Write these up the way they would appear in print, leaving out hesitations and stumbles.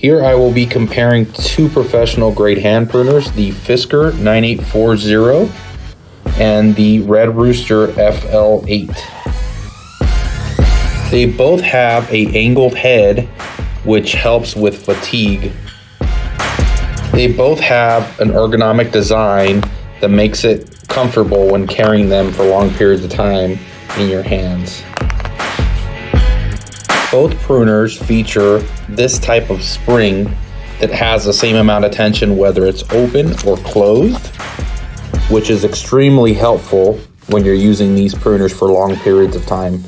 Here I will be comparing two professional grade hand pruners, the Fiskars 9840 and the Red Rooster Fl8. They both have an angled head, which helps with fatigue. They both have an ergonomic design that makes it comfortable when carrying them for long periods of time in your hands. Both pruners feature this type of spring that has the same amount of tension whether it's open or closed, which is extremely helpful when you're using these pruners for long periods of time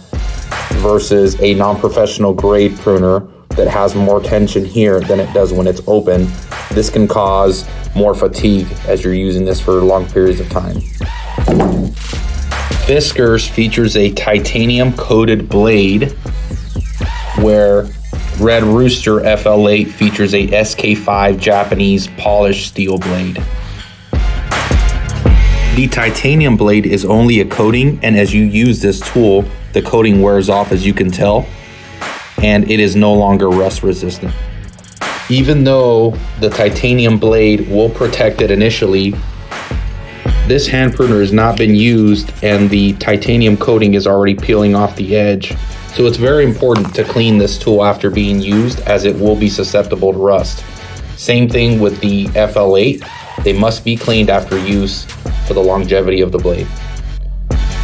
versus a non-professional grade pruner that has more tension here than it does when it's open. This can cause more fatigue as you're using this for long periods of time. Fiskars features a titanium coated blade, where Red Rooster Fl8 features a SK5 Japanese polished steel blade. The titanium blade is only a coating, and as you use this tool, the coating wears off, as you can tell, and it is no longer rust resistant. Even though the titanium blade will protect it initially, this hand pruner has not been used and the titanium coating is already peeling off the edge. So it's very important to clean this tool after being used, as it will be susceptible to rust. Same thing with the Fl8. They must be cleaned after use for the longevity of the blade.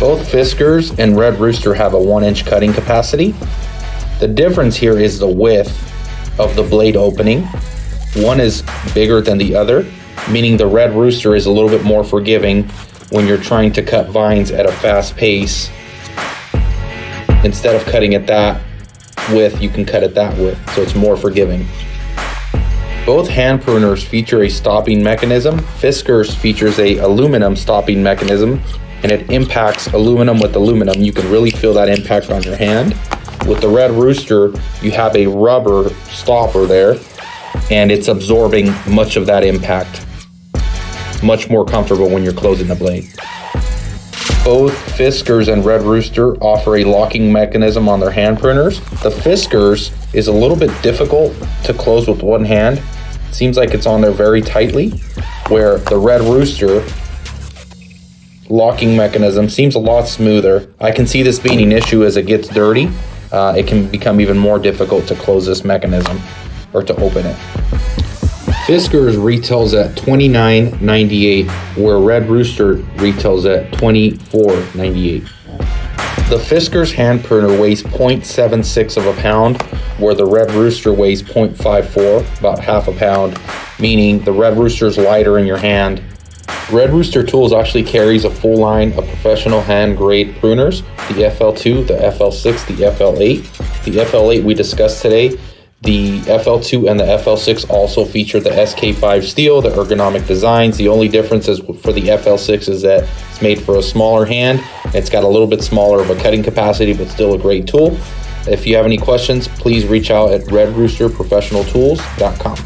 Both Fiskars and Red Rooster have a 1-inch cutting capacity. The difference here is the width of the blade opening. One is bigger than the other, meaning the Red Rooster is a little bit more forgiving when you're trying to cut vines at a fast pace. Instead of cutting it that width, you can cut it that width, so it's more forgiving. Both hand pruners feature a stopping mechanism. Fiskars features a aluminum stopping mechanism, and it impacts aluminum with aluminum. You can really feel that impact on your hand. With the Red Rooster, you have a rubber stopper there, and it's absorbing much of that impact. Much more comfortable when you're closing the blade. Both Fiskars and Red Rooster offer a locking mechanism on their hand pruners. The Fiskars is a little bit difficult to close with one hand. It seems like it's on there very tightly, where the Red Rooster locking mechanism seems a lot smoother. I can see this being an issue as it gets dirty. It can become even more difficult to close this mechanism or to open it. Fiskars retails at $29.98, where Red Rooster retails at $24.98. The Fiskars hand pruner weighs 0.76 of a pound, where the Red Rooster weighs 0.54, about half a pound, meaning the Red Rooster is lighter in your hand. Red Rooster Tools actually carries a full line of professional hand grade pruners, the FL2, the FL6, the Fl8. The Fl8 we discussed today. The FL2 and the FL6 also feature the SK5 steel, the ergonomic designs. The only difference is for the FL6 is that it's made for a smaller hand. It's got a little bit smaller of a cutting capacity, but still a great tool. If you have any questions, please reach out at redroosterprofessionaltools.com.